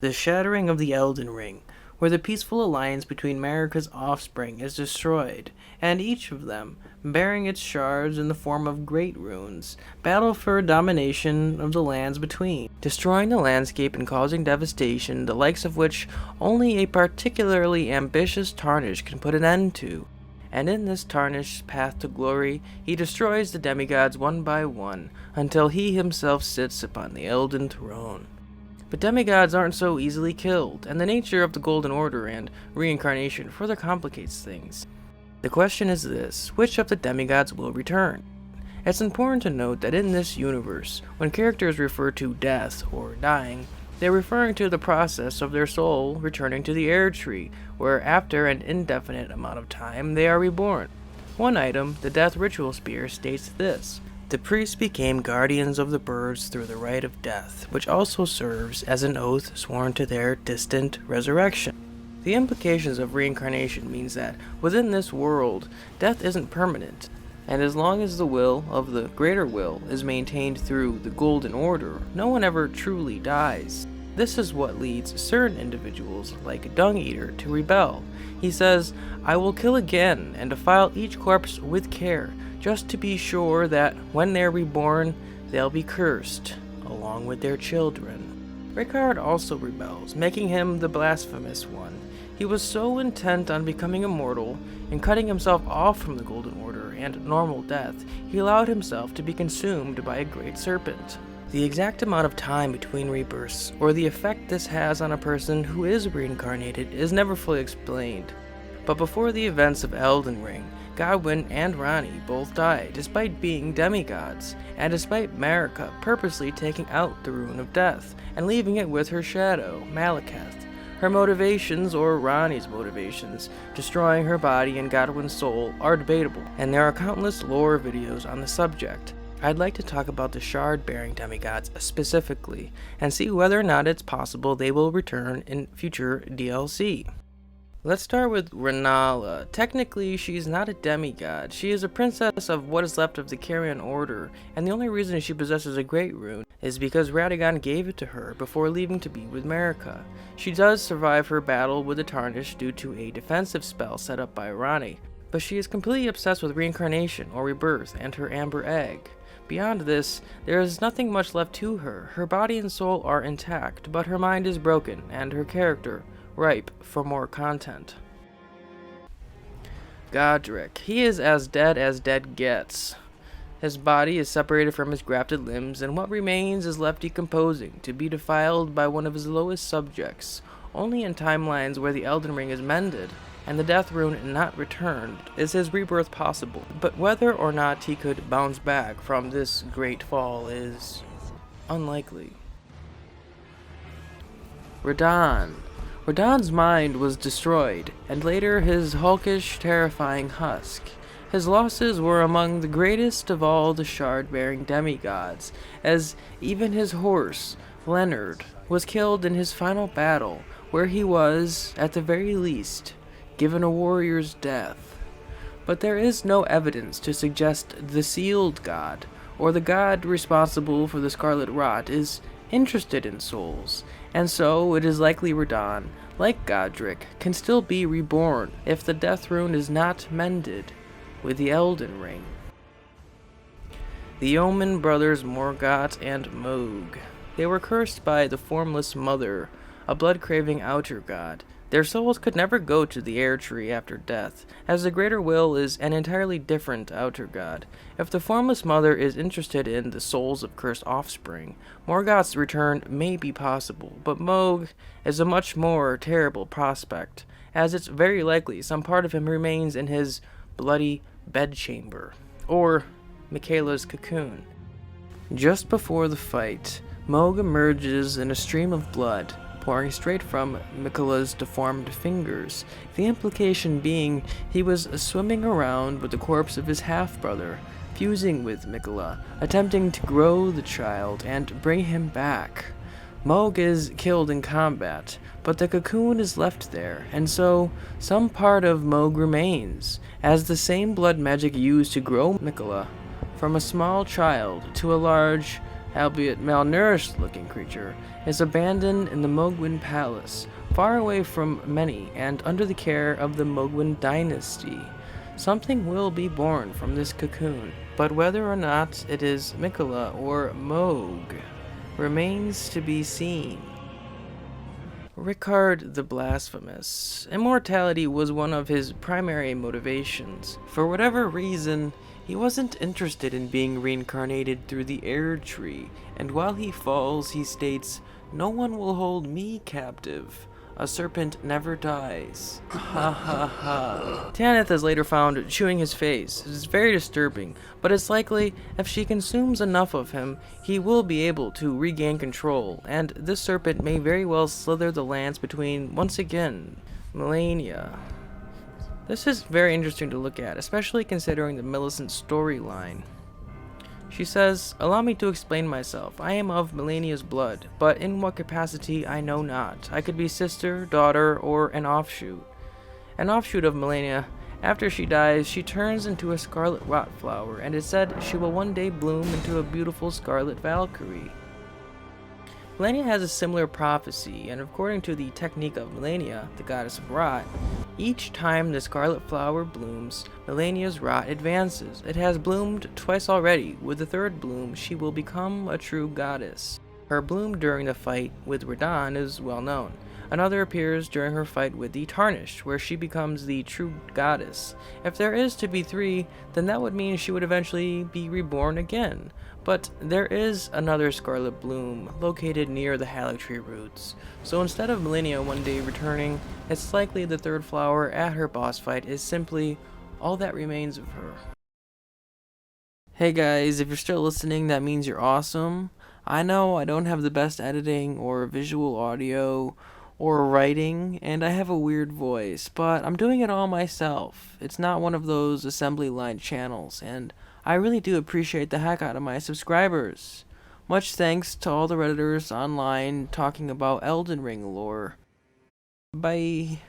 The shattering of the Elden Ring, where the peaceful alliance between Marika's offspring is destroyed, and each of them, bearing its shards in the form of great runes, battle for domination of the lands between, destroying the landscape and causing devastation, the likes of which only a particularly ambitious Tarnish can put an end to. And in this tarnished path to glory, he destroys the demigods one by one, until he himself sits upon the Elden throne. But demigods aren't so easily killed, and the nature of the Golden Order and reincarnation further complicates things. The question is this: which of the demigods will return? It's important to note that in this universe, when characters refer to death or dying, they're referring to the process of their soul returning to the Air Tree, where after an indefinite amount of time they are reborn. One item, the Death Ritual Spear, states this: the priests became guardians of the birds through the rite of death, which also serves as an oath sworn to their distant resurrection. The implications of reincarnation means that within this world, death isn't permanent, and as long as the will of the greater will is maintained through the Golden Order, no one ever truly dies. This is what leads certain individuals, like Dung Eater, to rebel. He says, "I will kill again and defile each corpse with care, just to be sure that when they're reborn, they'll be cursed, along with their children." Ricard also rebels, making him the blasphemous one. He was so intent on becoming immortal and cutting himself off from the Golden Order and normal death, he allowed himself to be consumed by a great serpent. The exact amount of time between rebirths, or the effect this has on a person who is reincarnated, is never fully explained. But before the events of Elden Ring, Godwyn and Ranni both died, despite being demigods, and despite Marika purposely taking out the Rune of Death, and leaving it with her shadow, Malekith. Her motivations, or Ranni's motivations, destroying her body and Godwyn's soul, are debatable, and there are countless lore videos on the subject. I'd like to talk about the shard-bearing demigods specifically, and see whether or not it's possible they will return in future DLC. Let's start with Ranala. Technically, she's not a demigod. She is a princess of what is left of the Carrion Order, and the only reason she possesses a Great Rune is because Radahn gave it to her before leaving to be with Marika. She does survive her battle with the Tarnish due to a defensive spell set up by Ranni, but she is completely obsessed with reincarnation or rebirth and her amber egg. Beyond this, there is nothing much left to her. Her body and soul are intact, but her mind is broken, and her character ripe for more content. Godric. He is as dead gets. His body is separated from his grafted limbs, and what remains is left decomposing, to be defiled by one of his lowest subjects. Only in timelines where the Elden Ring is mended, and the Death Rune not returned, is his rebirth possible. But whether or not he could bounce back from this great fall is unlikely. Radon. Radon's mind was destroyed, and later his hulkish, terrifying husk. His losses were among the greatest of all the shard-bearing demigods, as even his horse, Leonard, was killed in his final battle, where he was, at the very least, given a warrior's death. But there is no evidence to suggest the Sealed God, or the god responsible for the Scarlet Rot, is interested in souls, and so it is likely Radon, like Godric, can still be reborn if the Death Rune is not mended with the Elden Ring. The Omen brothers Morgott and Moog. They were cursed by the Formless Mother, a blood-craving outer god. Their souls could never go to the Air Tree after death, as the Greater Will is an entirely different outer god. If the Formless Mother is interested in the souls of cursed offspring, Morgott's return may be possible, but Mohg is a much more terrible prospect, as it's very likely some part of him remains in his bloody bedchamber, or Michaela's cocoon. Just before the fight, Mohg emerges in a stream of blood, pouring straight from Michaela's deformed fingers, the implication being he was swimming around with the corpse of his half-brother, fusing with Michaela, attempting to grow the child and bring him back. Mohg is killed in combat, but the cocoon is left there, and so some part of Mohg remains, as the same blood magic used to grow Michaela from a small child to a large, albeit malnourished-looking creature, is abandoned in the Mohgwyn Palace, far away from many and under the care of the Mohgwyn dynasty. Something will be born from this cocoon, but whether or not it is Mikola or Moog remains to be seen. Ricard the Blasphemous. Immortality was one of his primary motivations. For whatever reason, he wasn't interested in being reincarnated through the air tree, and while he falls, he states, "No one will hold me captive. A serpent never dies." Ha ha ha. Tanith is later found chewing his face. It is very disturbing, but it's likely if she consumes enough of him, he will be able to regain control, and this serpent may very well slither the lance between, once again, Malenia. This is very interesting to look at, especially considering the Millicent storyline. She says, "Allow me to explain myself. I am of Melania's blood, but in what capacity I know not. I could be sister, daughter, or an offshoot. An offshoot of Melania. After she dies, she turns into a scarlet rot flower, and it's said she will one day bloom into a beautiful scarlet Valkyrie." Melania has a similar prophecy, and according to the technique of Melania, the goddess of rot, each time the scarlet flower blooms, Melania's rot advances. It has bloomed twice already. With the third bloom, she will become a true goddess. Her bloom during the fight with Radon is well known. Another appears during her fight with the Tarnished, where she becomes the true goddess. If there is to be three, then that would mean she would eventually be reborn again. But there is another scarlet bloom located near the Haligtree roots. So instead of Malenia one day returning, it's likely the third flower at her boss fight is simply all that remains of her. Hey guys, if you're still listening, that means you're awesome. I know I don't have the best editing or visual audio or writing, and I have a weird voice, but I'm doing it all myself. It's not one of those assembly line channels, and I really do appreciate the heck out of my subscribers. Much thanks to all the Redditors online talking about Elden Ring lore. Bye.